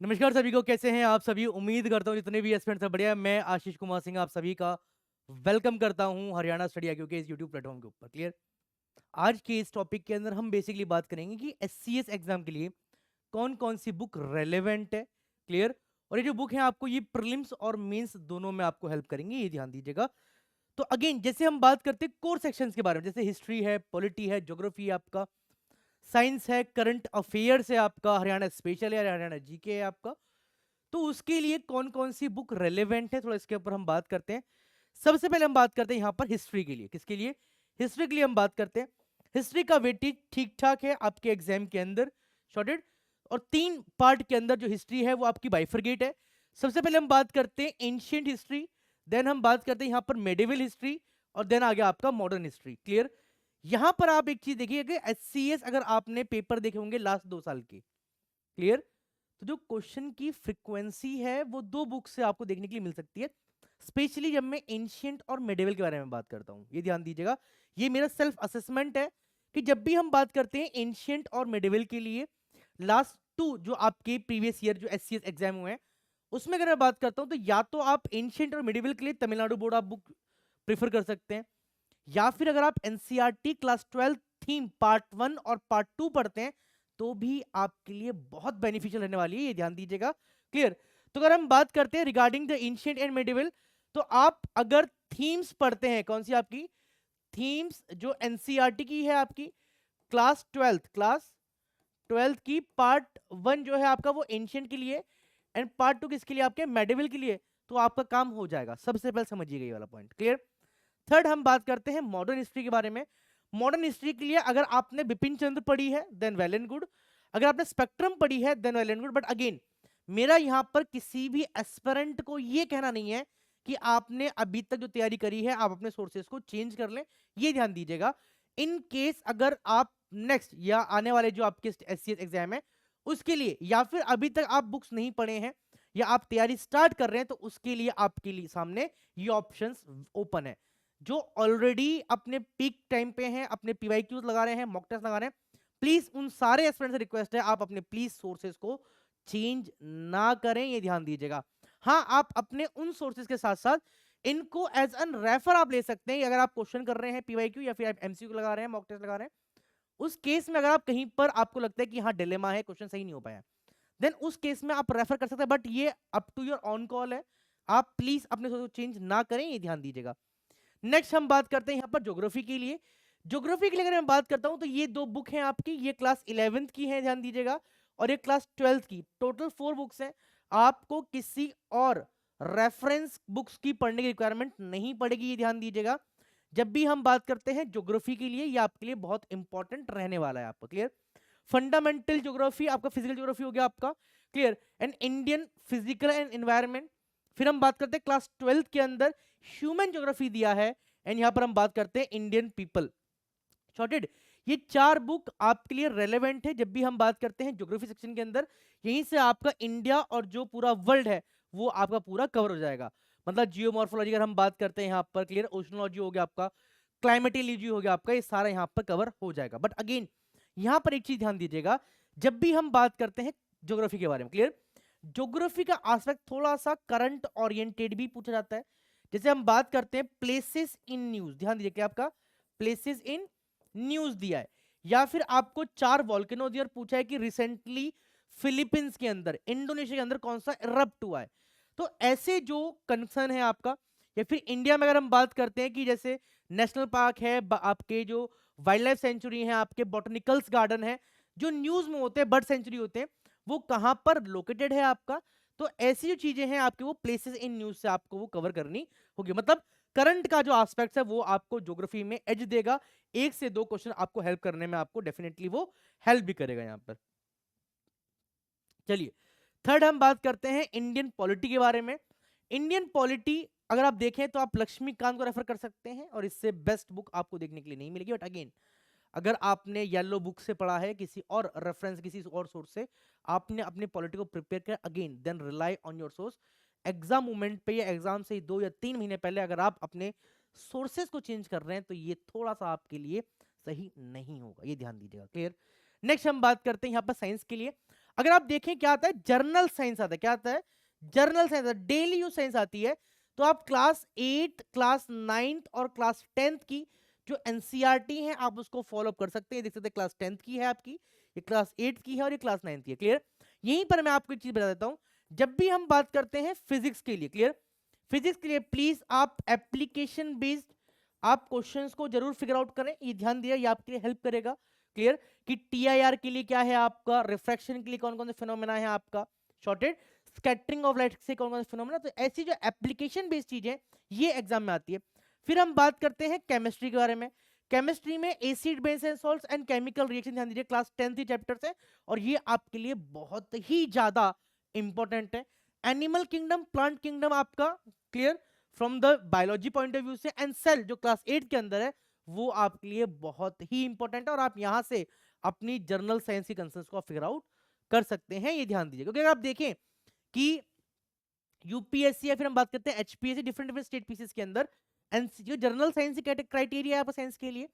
नमस्कार सभी को, कैसे हैं आप सभी। उम्मीद करता हूँ जितने भी एस्पिरेंट्स हैं बढ़िया। मैं आशीष कुमार सिंह आप सभी का वेलकम करता हूँ हरियाणा स्टडी IQ के इस यूट्यूब प्लेटफॉर्म के ऊपर। क्लियर। आज के इस टॉपिक के अंदर हम बेसिकली बात करेंगे कि SCS एग्जाम के लिए कौन कौन सी बुक रेलेवेंट है। क्लियर। और ये जो बुक है आपको ये प्रीलिम्स और मेंस दोनों में आपको हेल्प करेंगे, ये ध्यान दीजिएगा। तो अगेन जैसे हम बात करते हैं कोर सेक्शंस के बारे में, जैसे हिस्ट्री है, पॉलिटी है, ज्योग्राफी है आपका, साइंस है, करंट अफेयर्स है आपका, हरियाणा स्पेशल है, हरियाणा जीके है आपका। तो उसके लिए कौन कौन सी बुक रेलेवेंट है, थोड़ा इसके ऊपर हम बात करते हैं। सबसे पहले हम बात करते हैं यहाँ पर हिस्ट्री के लिए। किसके लिए? हिस्ट्री के लिए हम बात करते हैं। हिस्ट्री का वेटेज ठीक ठाक है आपके एग्जाम के अंदर, शॉर्टेड। और 3 पार्ट के अंदर जो हिस्ट्री है वो आपकी बाइफरगेट है। सबसे पहले हम बात करते हैं एंशियंट हिस्ट्री, देन हम बात करते हैं यहाँ पर मेडिवल हिस्ट्री, और देन आ गया आपका मॉडर्न हिस्ट्री। क्लियर। यहां पर आप एक चीज देखिए कि SCS अगर आपने पेपर देखे होंगे लास्ट 2 साल के, क्लियर, तो जो क्वेश्चन की फ्रीक्वेंसी है वो 2 बुक से आपको देखने के लिए मिल सकती है। स्पेशली जब मैं एंशियंट और मेडिवल के बारे में बात करता हूं, ये ध्यान दीजिएगा। ये मेरा सेल्फ असेसमेंट है कि जब भी हम बात करते हैं एंशियंट और मेडिवल के लिए, लास्ट 2 जो आपके प्रीवियस ईयर जो SCS एग्जाम हुए हैं उसमें अगर मैं बात करता हूं, तो या तो आप एंशियंट और मेडिवल के लिए तमिलनाडु बोर्ड आप बुक प्रेफर कर सकते हैं, या फिर अगर आप NCERT क्लास 12 थीम पार्ट 1 और पार्ट 2 पढ़ते हैं तो भी आपके लिए बहुत बेनिफिशियल रहने वाली है, ये ध्यान दीजिएगा। क्लियर। तो अगर हम बात करते हैं regarding the ancient and medieval, तो आप अगर थीम्स पढ़ते हैं, कौन सी आपकी थीम्स, जो NCERT की है आपकी क्लास 12 की पार्ट 1 जो है आपका वो एंशिएंट के लिए, एंड पार्ट 2 किसके लिए? आपके मेडिवल के लिए। तो आपका काम हो जाएगा। सबसे पहले समझिएगा ये वाला पॉइंट। क्लियर। थर्ड हम बात करते हैं मॉडर्न हिस्ट्री के बारे में। मॉडर्न हिस्ट्री के लिए अगर आपने बिपिन चंद्र पढ़ी है देन वेल एंड गुड, अगर आपने स्पेक्ट्रम पढ़ी है then well and good. But again मेरा यहां पर किसी भी एस्पिरेंट को ये कहना नहीं है कि आपने अभी तक जो तैयारी करी है आप अपने सोर्सेज को चेंज कर लें, ये ध्यान दीजिएगा। इन केस अगर आप नेक्स्ट या आने वाले जो आपके SCS एग्जाम है उसके लिए, या फिर अभी तक आप बुक्स नहीं पढ़े हैं या आप तैयारी स्टार्ट कर रहे हैं, तो उसके लिए आपके लिए सामने ये ऑप्शंस ओपन है। जो ऑलरेडी अपने पीक टाइम पे हैं, अपने PYQs लगा रहे हैं, मॉक टेस्ट लगा रहे हैं, प्लीज उन सारे एस्पिरेंट्स से रिक्वेस्ट है आप अपने प्लीज सोर्सेज को चेंज ना करें, ये ध्यान दीजिएगा। हाँ, आप अपने उन सोर्सेज के साथ साथ इनको एज एन रेफर आप ले सकते हैं। अगर आप क्वेश्चन कर रहे हैं PYQ या फिर आप MCQ लगा रहे हैं, मॉक टेस्ट लगा रहे हैं, उस केस में अगर आप कहीं पर आपको लगता है कि हाँ डिलेमा है, क्वेश्चन सही नहीं हो पाया, देन उस केस में आप रेफर कर सकते हैं। बट ये up to your own call है, आप प्लीज अपने सोर्स को चेंज ना करें, ये ध्यान दीजिएगा। नेक्स्ट हम बात करते हैं यहाँ पर ज्योग्राफी के लिए। ज्योग्राफी के लिए अगर मैं बात करता हूं तो ये 2 बुक हैं आपकी, ये क्लास 11th की है, ध्यान दीजिएगा, और ये क्लास 12th की। टोटल 4 बुक्स हैं। आपको किसी और रेफरेंस बुक्स की पढ़ने की रिक्वायरमेंट नहीं पड़ेगी, ये ध्यान दीजिएगा। जब भी हम बात करते हैं ज्योग्राफी के लिए, ये आपके लिए बहुत इंपॉर्टेंट रहने वाला है आपका। क्लियर। फंडामेंटल ज्योग्राफी आपका, फिजिकल ज्योग्राफी हो गया आपका। Clear. And Indian physical and environment. फिर हम बात करते हैं क्लास 12th के अंदर ह्यूमन ज्योग्राफी दिया है, एंड यहां पर हम बात करते हैं इंडियन पीपल, शॉर्टेड। ये 4 बुक आपके लिए रेलेवेंट है जब भी हम बात करते हैं ज्योग्राफी सेक्शन के अंदर। यहीं से आपका इंडिया और जो पूरा वर्ल्ड है वो आपका पूरा कवर हो जाएगा। मतलब जियोमॉर्फोलॉजी अगर हम बात करते हैं यहाँ पर, क्लियर, ओशनोलॉजी हो गया आपका, क्लाइमेटोलॉजी हो गया आपका, ये सारा यहाँ पर कवर हो जाएगा। बट अगेन यहाँ पर एक चीज ध्यान दीजिएगा, जब भी हम बात करते हैं ज्योग्राफी के बारे में, क्लियर, ज्योग्राफी का एस्पेक्ट थोड़ा सा करंट ओरिएंटेड भी पूछा जाता है। जैसे हम बात करते हैं प्लेसेस इन न्यूज, ध्यान दीजिए, क्या आपका प्लेसेस इन न्यूज दिया है, या फिर आपको 4 वॉल्केनो दिया और पूछा है कि रिसेंटली फिलीपींस के अंदर, इंडोनेशिया के अंदर कौन सा इरप्ट हुआ है। तो ऐसे जो कंसर्न है आपका, या फिर इंडिया में अगर हम बात करते हैं कि जैसे नेशनल पार्क है, आपके जो वाइल्ड लाइफ सेंचुरी है, आपके बॉटनिकल्स गार्डन है, जो न्यूज में होते हैं बर्ड सेंचुरी होते हैं, वो कहां पर लोकेटेड है आपका। तो ऐसी जो चीजें हैं आपके, वो प्लेसेस इन न्यूज से आपको वो कवर करनी होगी। मतलब करंट का जो एस्पेक्ट है वो आपको ज्योग्राफी में एज देगा। 1 से 2 क्वेश्चन आपको हेल्प करने में आपको डेफिनेटली वो हेल्प भी करेगा यहाँ पर। चलिए, थर्ड हम बात करते हैं इंडियन पॉलिटी के बारे में। इंडियन पॉलिटी अगर आप देखें तो आप लक्ष्मीकांत को रेफर कर सकते हैं, और इससे बेस्ट बुक आपको देखने के लिए नहीं मिलेगी। बट अगेन अगर आपने येलो बुक से पढ़ा है, किसी और रेफरेंस, किसी और सोर्स से आपने अपने पॉलिटी को प्रिपेयर किया, again then rely on your source. Exam moment पे या एग्जाम से 2 या 3 महीने पहले अगर आप अपने सोर्सेज को चेंज कर रहे हैं तो ये थोड़ा सा आपके लिए सही नहीं होगा, ये ध्यान दीजिएगा। क्लियर। नेक्स्ट हम बात करते हैं यहाँ पर साइंस के लिए। अगर आप देखें क्या आता है, जर्नल साइंस आता है, क्या आता है, journal science, daily use science आती है। तो आप क्लास 8, क्लास 9 और क्लास 10 की जो एनसीईआरटी है आप उसको फॉलो कर सकते हैं। देख सकते हैं क्लास 10 की है आपकी, ये क्लास 8 की है और ये क्लास 9 की है। क्लियर? यहीं पर मैं आपको एक चीज बता देता हूं, जब भी हम बात करते हैं फिजिक्स के लिए, क्लियर, फिजिक्स के लिए प्लीज आप एप्लीकेशन बेस्ड आप क्वेश्चंस को जरूर फिगर आउट करें, ये ध्यान दिया, ये आपके लिए हेल्प करेगा। क्लियर? कि टीआईआर के लिए क्या है आपका, रिफ्रैक्शन के लिए कौन कौन से फिनोमेना है आपका, शॉर्टेड स्कैटरिंग ऑफ लाइट से कौन कौन से फिनोमेना, तो ऐसी जो एप्लीकेशन बेस्ड चीजें ये एग्जाम में आती है। फिर हम बात करते हैं केमिस्ट्री के बारे में। केमिस्ट्री में acid base and salts and chemical reaction, ध्यान दीजिए क्लास 10th चैप्टर से, और ये आपके लिए बहुत ही ज्यादा इंपॉर्टेंट है। एनिमल किंगडम, प्लांट किंगडम आपका, clear, from the biology point of view से, एंड सेल जो क्लास 8 के अंदर है वो आपके लिए बहुत ही इंपॉर्टेंट है, और आप यहां से अपनी जर्नल साइंस की कंसेप्ट्स को फिगर आउट कर सकते हैं, ये ध्यान दीजिए। क्योंकि अगर आप देखें कि यूपीएससी या फिर हम बात करते हैं HPSC, different different state pieces के अंदर जो जर्नल साइंस की क्राइटेरिया है आपका साइंस के लिए,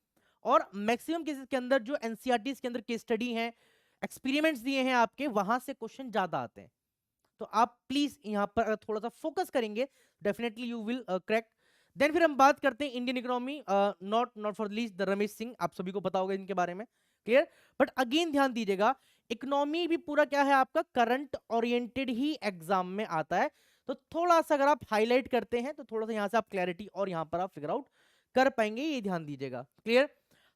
और मैक्सिमम केसेस के अंदर जो एनसीईआरटी के अंदर केस स्टडी है, एक्सपेरिमेंट्स दिए हैं आपके, वहां से क्वेश्चन ज्यादा आते हैं। तो आप प्लीज यहाँ पर अगर थोड़ा सा फोकस करेंगे definitely you will crack. Then फिर हम बात करते हैं Indian economy, not not for least the Ramesh Singh, आप सभी को पता होगा इनके बारे में, क्लियर। बट अगेन ध्यान दीजिएगा, इकोनॉमी भी पूरा क्या है आपका करंट ओरिएंटेड ही एग्जाम में आता है। तो थोड़ा सा अगर आप हाईलाइट करते हैं तो थोड़ा सा यहाँ से आप क्लैरिटी और यहाँ पर आप फिगर आउट कर पाएंगे, ये ध्यान दीजिएगा। क्लियर?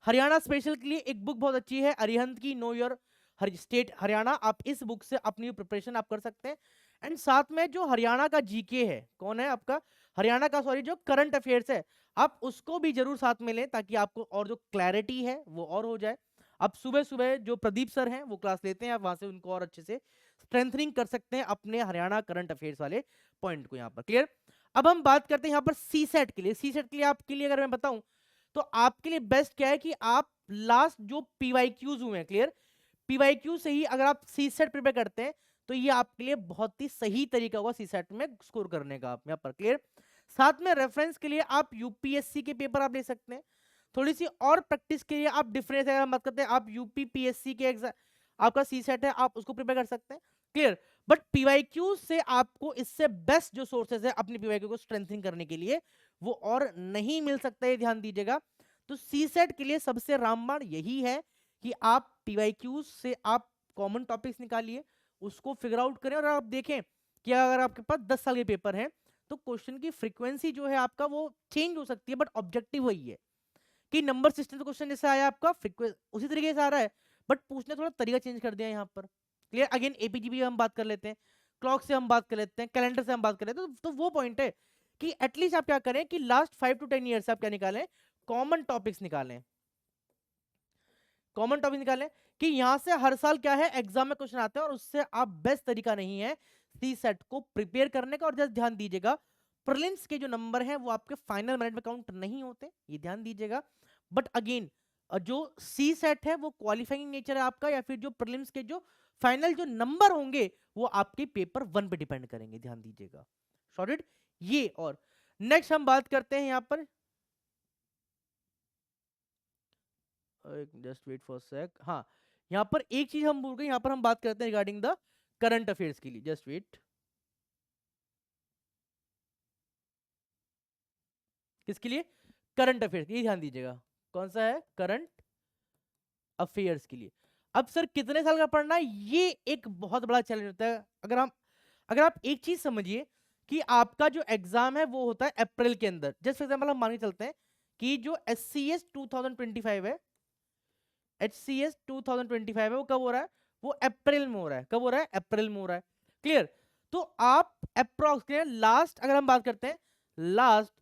हरियाणा स्पेशल के लिए एक बुक बहुत अच्छी है अरिहंत की, नो योर स्टेट हरियाणा, आप इस बुक से अपनी प्रिपरेशन आप कर सकते हैं। एंड साथ में जो हरियाणा का जीके है, कौन है आपका, हरियाणा का सॉरी जो करंट अफेयर्स है, आप उसको भी जरूर साथ में लें ताकि आपको और जो क्लैरिटी है वो और हो जाए। आप सुबह सुबह जो प्रदीप सर हैं वो क्लास लेते हैं, आप वहां से उनको और अच्छे से स्ट्रेंथनिंग कर सकते हैं अपने हरियाणा करंट अफेयर्स वाले पॉइंट को यहाँ पर। क्लियर? अब हम बात करते हैं यहाँ पर सी सेट के लिए। सी सेट के लिए आपके लिए अगर मैं बताऊं तो आपके लिए बेस्ट क्या है कि आप लास्ट जो पीवाईक्यूज हुए हैं, क्लियर, पीवाईक्यू से ही अगर आप सी सेट प्रिपेयर करते हैं तो ये आपके लिए बहुत ही सही तरीका होगा सी सेट में स्कोर करने का, आप यहाँ पर। क्लियर? साथ में रेफरेंस के लिए आप यूपीएससी के पेपर आप ले सकते हैं, थोड़ी सी और प्रैक्टिस के लिए आप डिफरेंस अगर हम बात करते हैं आप यूपीपीएससी के एग्जाम आपका सी सेट है आप उसको प्रिपेयर कर सकते हैं। क्लियर? बट पीवाईक्यू से आपको इससे बेस्ट जो सोर्सेज है अपनी पीवाईक्यू को स्ट्रेंथनिंग करने के लिए वो और नहीं मिल सकता, ये ध्यान दीजिएगा। तो सी सेट के लिए सबसे रामबाण यही है कि आप पीवाईक्यू से आप कॉमन टॉपिक्स निकालिए, उसको फिगर आउट करें, और आप देखें कि अगर आपके पास 10 साल के पेपर हैं तो क्वेश्चन की फ्रीक्वेंसी जो है आपका वो चेंज हो सकती है, बट ऑब्जेक्टिव वही है कि नंबर सिस्टम क्वेश्चन जैसे आया आपका उसी तरीके से आ रहा है, बट पूछने थोड़ा तरीका चेंज कर दिया यहाँ पर। क्लियर? अगेन एपीजीबी हम बात कर लेते हैं, क्लॉक से हम बात कर लेते हैं, कैलेंडर से हम बात कर लेते हैं, तो वो पॉइंट है कि एटलीस्ट आप क्या करें कि लास्ट 5 to 10 ईयर से आप क्या निकालें, कॉमन टॉपिक्स निकालें, कॉमन टॉपिक निकालें कि यहां से हर साल क्या है एग्जाम में क्वेश्चन आते हैं, और उससे आप बेस्ट तरीका नहीं है सी सेट को प्रिपेयर करने का। और जस्ट ध्यान दीजिएगा प्रीलिम्स के जो नंबर हैं वो आपके फाइनल मेरिट में काउंट नहीं होते, ये ध्यान दीजिएगा। बट अगेन जो सी सेट है वो क्वालिफाइंग नेचर है आपका, या फिर जो प्रीलिम्स के जो फाइनल जो नंबर होंगे वो आपके पेपर 1 पे डिपेंड करेंगे, ध्यान दीजिएगा। सॉलिड? ये और नेक्स्ट हम बात करते हैं यहाँ पर, जस्ट वेट फॉर सेक, हाँ यहाँ पर एक चीज हम भूल गए, यहाँ पर हम बात करते हैं रिगार्डिंग द करंट अफेयर्स के लिए, जस्ट वेट, किसके लिए, करंट अफेयर्स, ये ध्यान दीजिएगा कौन सा है, करंट अफेयर्स के लिए। अब सर कितने साल का पढ़ना है, ये एक बहुत बड़ा चैलेंज होता है। अगर आप एक चीज समझिए कि आपका जो एग्जाम है वो होता है अप्रैल के अंदर, जस्ट फॉर एग्जाम्पल हम मान के चलते हैं कि जो HCS 2025 है, HCS 2025 है, वो कब हो रहा है, वो अप्रैल में हो रहा है, कब हो रहा है, अप्रैल में हो रहा है। क्लियर? तो आप अप्रॉक्स क्लियर लास्ट अगर हम बात करते हैं लास्ट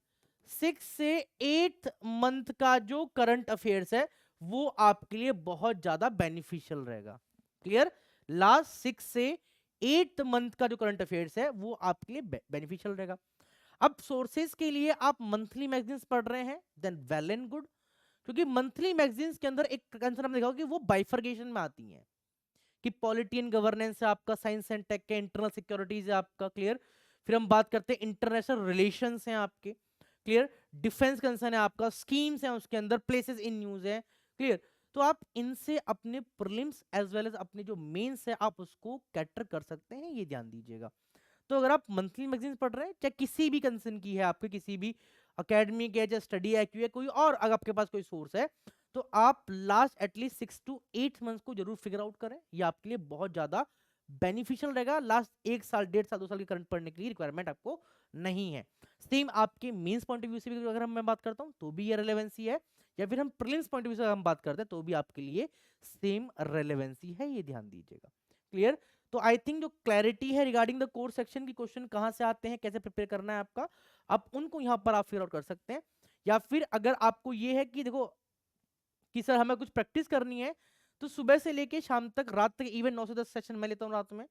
6 से 8 मंथ का जो करंट अफेयर्स है वो आपके लिए बहुत ज्यादा बेनिफिशियल रहेगा। क्लियर? लास्ट 6 से 8 मंथ का जो करंट अफेयर्स है वो आपके लिए बेनिफिशियल रहेगा। अब सोर्सेज के लिए आप मंथली मैगजीन्स पढ़ रहे हैं देन वेल एंड गुड, क्योंकि मंथली मैगजीन्स के अंदर एक कंसर्न हमने देखा कि वो बाइफर्गेशन में आती हैं कि पॉलिटी एंड गवर्नेंस है आपका, साइंस एंड टेक के, इंटरनल सिक्योरिटीज है आपका, क्लियर, फिर हम बात करते हैं इंटरनेशनल रिलेशंस हैं आपके, क्लियर, डिफेंस कंसर्न है आपका, स्कीम्स हैं उसके अंदर, प्लेसेस इन न्यूज है, क्लियर। तो आप इनसे अपने प्रीलिम्स एज वेल एज अपने जो मेंस है आप उसको कैटर कर सकते हैं, ये ध्यान दीजिएगा। तो अगर आप मंथली मैगजीन पढ़ रहे हैं, चाहे किसी भी कंसर्न की है आपके, किसी भी अकेडमी के, चाहे स्टडी IQ है, कोई और अगर आपके पास कोई सोर्स है, तो आप लास्ट एटलीस्ट 6 to 8 मंथ्स को जरूर फिगर आउट करें। ये आपके लिए बहुत ज्यादा बेनिफिशियल रहेगा। लास्ट 1 साल 1.5 साल 2 साल की करंट पढ़ने के लिए रिक्वायरमेंट आपको नहीं है। सेम आपके मेंस पॉइंट ऑफ व्यू से भी अगर मैं बात करता हूँ तो भी ये रेलेवेंसी है, या फिर हम प्रीलिम्स पॉइंट ऑफ व्यू से हम बात करते हैं तो भी आपके लिए सेम रेलेवेंसी है, ये ध्यान दीजिएगा। क्लियर? तो आई थिंक जो क्लैरिटी है रिगार्डिंग द कोर सेक्शन की क्वेश्चन कहां से आते हैं, कैसे प्रिपेयर करना है आपका, आप उनको यहां पर आप फिगर आउट कर सकते हैं। या फिर अगर आपको ये है कि देखो कि सर हमें कुछ प्रैक्टिस करनी है, तो सुबह से लेके शाम तक, रात तक, इवन 9 से 10 सेशन मैं लेता हूँ रात में।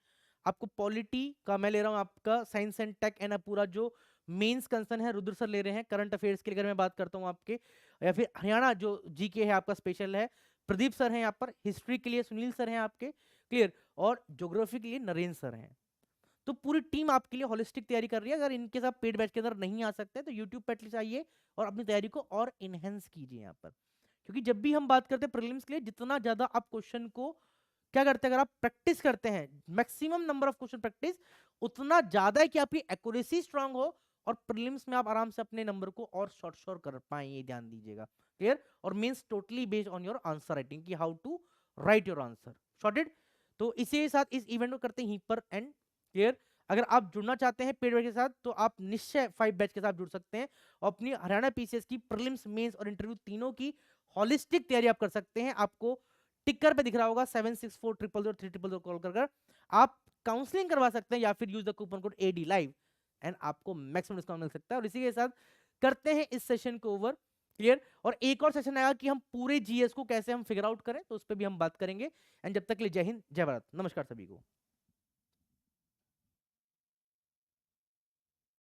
आपको पॉलिटी का मैं ले रहा हूँ, आपका साइंस एंड टेक एंड पूरा जो मेंस कंसर्न है रुद्र सर ले रहे हैं। करंट अफेयर्स के लिए अगर मैं बात करता हूँ आपके, या फिर हरियाणा जो जीके है आपका स्पेशल है, प्रदीप सर हैं यहाँ पर। हिस्ट्री के लिए सुनील सर हैं आपके, क्लियर। और ज्योग्राफी के लिए नरेंद्र सर हैं। तो पूरी टीम आपके लिए होलिस्टिक तैयारी कर रही है। अगर इनके साथ पेड बैच के अंदर नहीं आ सकते तो यूट्यूब पे एटलीस्ट आइए और अपनी तैयारी को और इनहेंस कीजिए यहाँ पर। क्योंकि जब भी हम बात करते हैं प्रीलिम्स के लिए, जितना ज्यादा आप क्वेश्चन को क्या करते हैं, अगर आप प्रैक्टिस करते हैं, maximum number of question practice, उतना ज्यादा है कि आपकी एक्यूरेसी स्ट्रांग हो और प्रीलिम्स में आप आराम से अपने नंबर को और शॉर्ट शॉर्ट कर पाए, ये ध्यान दीजिएगा। क्लियर? और means totally based on your answer writing की how to write your answer shorted. तो इसी के साथ इस इवेंट को करते हैं यहीं पर एंड। क्लियर? अगर आप जुड़ना चाहते हैं पेड बैच के साथ तो आप निश्चय 5 बैच के साथ जुड़ सकते हैं और अपनी हरियाणा PCS की प्रीलिम्स, मेंस और इंटरव्यू तीनों की होलिस्टिक तैयारी आप कर सकते हैं। आपको टिकर पे दिख रहा होगा 76400300 कॉल कर आप काउंसलिंग करवा सकते हैं, या फिर use the coupon code AD live and आपको मैक्सिमम डिस्काउंट मिल सकता है। और इसी के साथ करते हैं इस सेशन को ओवर। क्लियर? और एक और सेशन आएगा कि हम पूरे GS को कैसे हम फिगर आउट करें, तो उस पर भी हम बात करेंगे। एंड जब तक के लिए जय हिंद, जय भारत, नमस्कार सभी को।